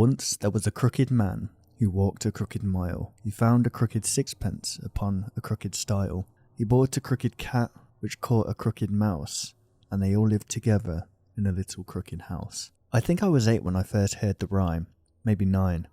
Once there was a crooked man who walked a crooked mile. He found a crooked sixpence upon a crooked stile. He bought a crooked cat which caught a crooked mouse, and they all lived together in a little crooked house. I think I was 8 when I first heard the rhyme, maybe 9.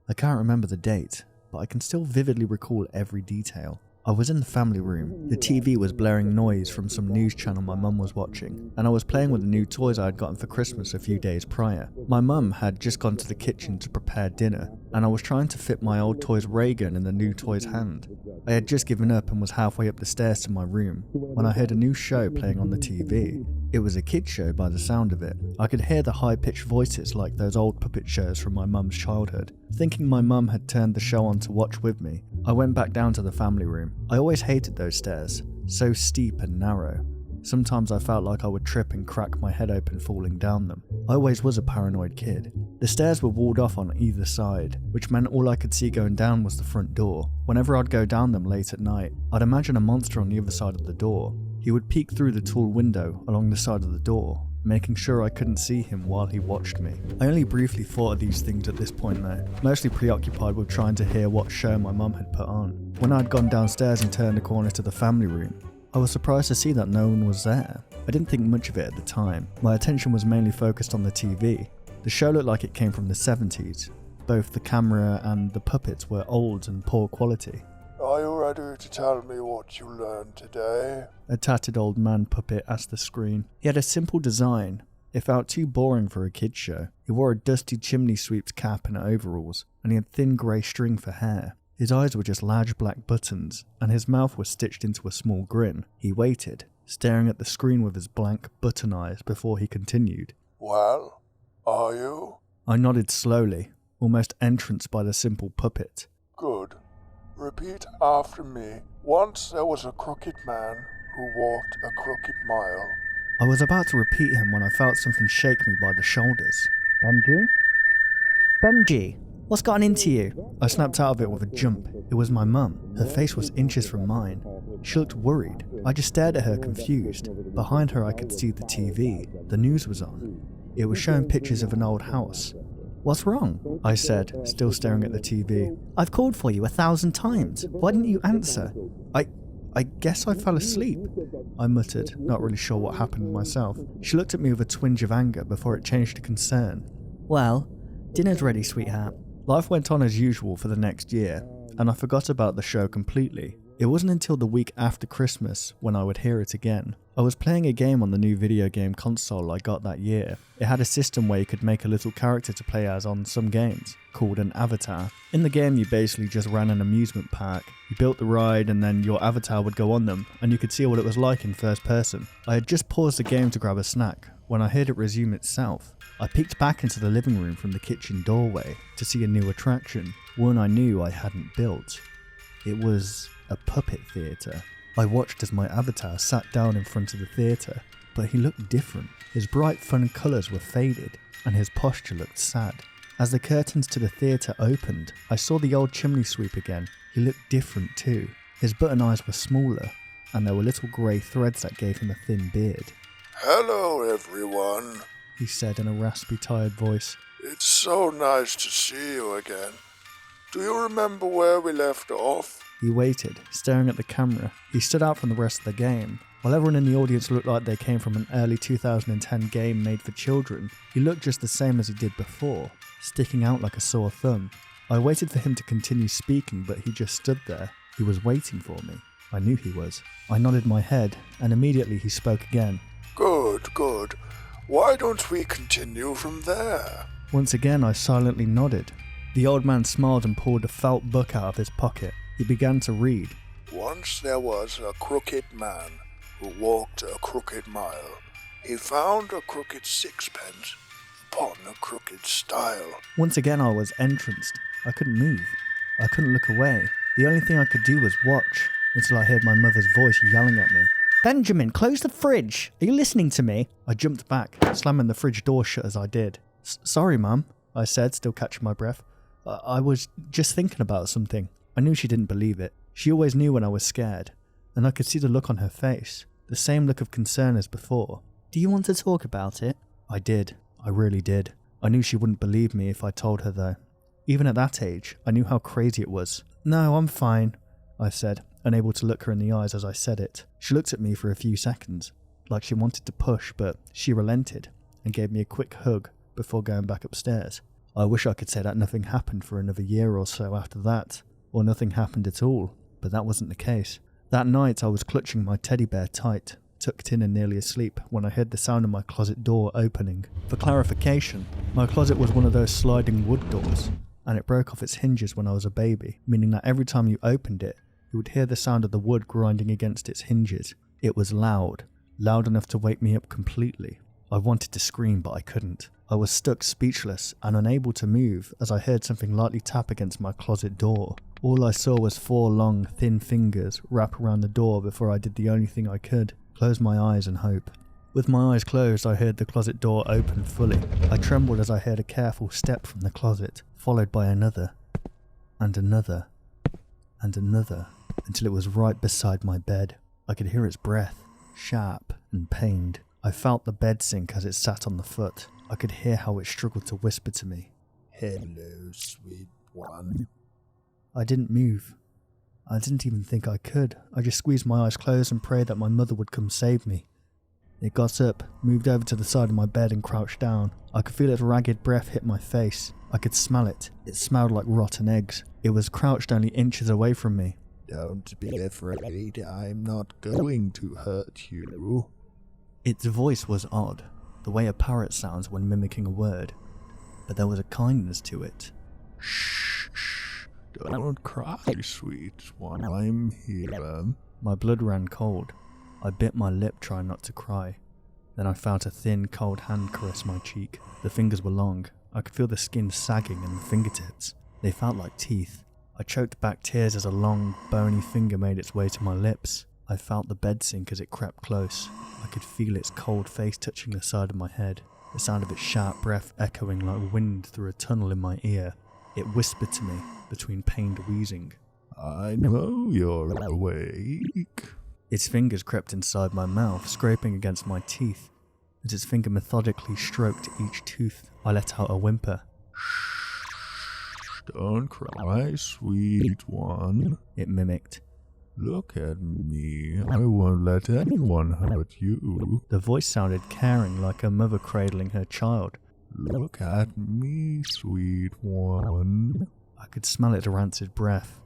I can't remember the date, but I can still vividly recall every detail. I was in the family room. The TV was blaring noise from some news channel my mum was watching, and I was playing with the new toys I had gotten for Christmas a few days prior. My mum had just gone to the kitchen to prepare dinner, and I was trying to fit my old toy's ray gun in the new toy's hand. I had just given up and was halfway up the stairs to my room when I heard a new show playing on the TV. It was a kids show by the sound of it. I could hear the high-pitched voices like those old puppet shows from my mum's childhood. Thinking my mum had turned the show on to watch with me, I went back down to the family room. I always hated those stairs, so steep and narrow. Sometimes I felt like I would trip and crack my head open falling down them. I always was a paranoid kid. The stairs were walled off on either side, which meant all I could see going down was the front door. Whenever I'd go down them late at night, I'd imagine a monster on the other side of the door. He would peek through the tall window along the side of the door, making sure I couldn't see him while he watched me. I only briefly thought of these things at this point though, mostly preoccupied with trying to hear what show my mum had put on. When I had gone downstairs and turned the corner to the family room, I was surprised to see that no one was there. I didn't think much of it at the time. My attention was mainly focused on the TV. The show looked like it came from the 70s. Both the camera and the puppets were old and poor quality. Are you ready to tell me what you learned today? A tattered old man puppet asked the screen. He had a simple design. It felt too boring for a kid's show. He wore a dusty chimney sweep's cap and overalls, and he had thin grey string for hair. His eyes were just large black buttons, and his mouth was stitched into a small grin. He waited, staring at the screen with his blank button eyes before he continued. Well, are you? I nodded slowly, almost entranced by the simple puppet. Good. Repeat after me. Once there was a crooked man who walked a crooked mile. I was about to repeat him when I felt something shake me by the shoulders. Benji? Benji, what's gotten into you? I snapped out of it with a jump. It was my mum. Her face was inches from mine. She looked worried. I just stared at her confused. Behind her I could see the TV. The news was on. It was showing pictures of an old house. What's wrong? I said, still staring at the TV. I've called for you 1,000 times. Why didn't you answer? I guess I fell asleep, I muttered, not really sure what happened myself. She looked at me with a twinge of anger before it changed to concern. Well, dinner's ready, sweetheart. Life went on as usual for the next year, and I forgot about the show completely. It wasn't until the week after Christmas when I would hear it again. I was playing a game on the new video game console I got that year. It had a system where you could make a little character to play as on some games, called an avatar. In the game you basically just ran an amusement park. You built the ride and then your avatar would go on them, and you could see what it was like in first person. I had just paused the game to grab a snack when I heard it resume itself. I peeked back into the living room from the kitchen doorway to see a new attraction, one I knew I hadn't built. It was a puppet theatre. I watched as my avatar sat down in front of the theatre, but he looked different. His bright fun colours were faded, and his posture looked sad. As the curtains to the theatre opened, I saw the old chimney sweep again. He looked different too. His button eyes were smaller, and there were little grey threads that gave him a thin beard. Hello, everyone, he said in a raspy, tired voice. It's so nice to see you again. Do you remember where we left off? He waited, staring at the camera. He stood out from the rest of the game. While everyone in the audience looked like they came from an early 2010 game made for children, he looked just the same as he did before, sticking out like a sore thumb. I waited for him to continue speaking, but he just stood there. He was waiting for me. I knew he was. I nodded my head, and immediately he spoke again. Good, good. Why don't we continue from there? Once again I silently nodded. The old man smiled and pulled a felt book out of his pocket. He began to read. Once there was a crooked man who walked a crooked mile. He found a crooked sixpence upon a crooked stile. Once again I was entranced. I couldn't move. I couldn't look away. The only thing I could do was watch, until I heard my mother's voice yelling at me. Benjamin, close the fridge! Are you listening to me? I jumped back, slamming the fridge door shut as I did. Sorry, Mum, I said, still catching my breath. I was just thinking about something. I knew she didn't believe it. She always knew when I was scared, and I could see the look on her face, the same look of concern as before. Do you want to talk about it? I did. I really did. I knew she wouldn't believe me if I told her though. Even at that age, I knew how crazy it was. "No, I'm fine," I said, unable to look her in the eyes as I said it. She looked at me for a few seconds, like she wanted to push, but she relented and gave me a quick hug before going back upstairs. I wish I could say that nothing happened for another year or so after that, or nothing happened at all, but that wasn't the case. That night I was clutching my teddy bear tight, tucked in and nearly asleep, when I heard the sound of my closet door opening. For clarification, my closet was one of those sliding wood doors, and it broke off its hinges when I was a baby, meaning that every time you opened it, you would hear the sound of the wood grinding against its hinges. It was loud enough to wake me up completely. I wanted to scream, but I couldn't. I was stuck speechless and unable to move as I heard something lightly tap against my closet door. All I saw was 4 long, thin fingers wrap around the door before I did the only thing I could, close my eyes and hope. With my eyes closed, I heard the closet door open fully. I trembled as I heard a careful step from the closet, followed by another, and another, and another, until it was right beside my bed. I could hear its breath, sharp and pained. I felt the bed sink as it sat on the foot. I could hear how it struggled to whisper to me. "Hello, sweet one." I didn't move. I didn't even think I could. I just squeezed my eyes closed and prayed that my mother would come save me. It got up, moved over to the side of my bed and crouched down. I could feel its ragged breath hit my face. I could smell it. It smelled like rotten eggs. It was crouched only inches away from me. "Don't be afraid, I'm not going to hurt you." Its voice was odd, the way a parrot sounds when mimicking a word, but there was a kindness to it. "Shh, shh, don't cry, sweet one, I'm here." My blood ran cold. I bit my lip trying not to cry. Then I felt a thin, cold hand caress my cheek. The fingers were long. I could feel the skin sagging in the fingertips. They felt like teeth. I choked back tears as a long, bony finger made its way to my lips. I felt the bed sink as it crept close. I could feel its cold face touching the side of my head, the sound of its sharp breath echoing like wind through a tunnel in my ear. It whispered to me between pained wheezing. "I know you're awake." Its fingers crept inside my mouth, scraping against my teeth. As its finger methodically stroked each tooth, I let out a whimper. "Shh, don't cry, sweet one," it mimicked. "Look at me, I won't let anyone hurt you." The voice sounded caring, like a mother cradling her child. "Look at me, sweet one." I could smell its rancid breath.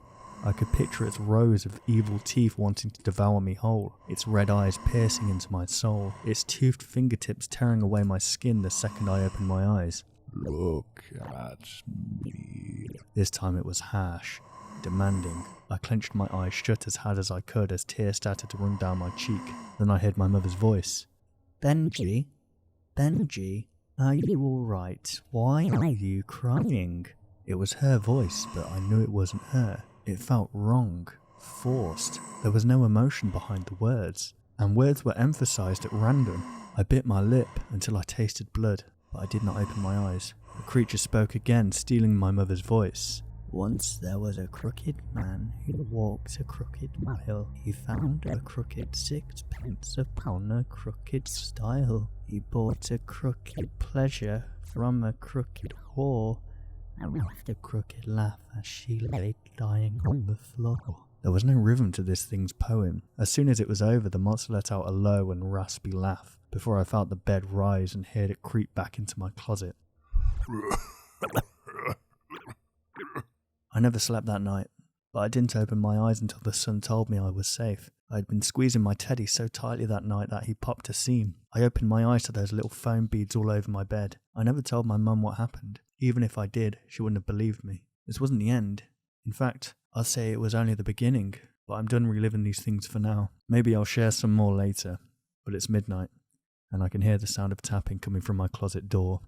I could picture its rows of evil teeth wanting to devour me whole, its red eyes piercing into my soul, its toothed fingertips tearing away my skin the second I opened my eyes. "Look at me." This time it was harsh, demanding. I clenched my eyes shut as hard as I could as tears started to run down my cheek. Then I heard my mother's voice. Benji, are you alright? Why are you crying?" It was her voice, but I knew it wasn't her. It felt wrong, forced. There was no emotion behind the words, and words were emphasized at random. I bit my lip until I tasted blood, but I did not open my eyes. The creature spoke again, stealing my mother's voice. "Once there was a crooked man who walked a crooked mile. He found a crooked sixpence upon a crooked stile. He bought a crooked pleasure from a crooked whore, and laughed a crooked laugh as she lay dying on the floor." There was no rhythm to this thing's poem. As soon as it was over, the monster let out a low and raspy laugh, before I felt the bed rise and heard it creep back into my closet. I never slept that night, but I didn't open my eyes until the sun told me I was safe. I had been squeezing my teddy so tightly that night that he popped a seam. I opened my eyes to those little foam beads all over my bed. I never told my mum what happened. Even if I did, she wouldn't have believed me. This wasn't the end. In fact, I'd say it was only the beginning, but I'm done reliving these things for now. Maybe I'll share some more later, but it's midnight, and I can hear the sound of tapping coming from my closet door.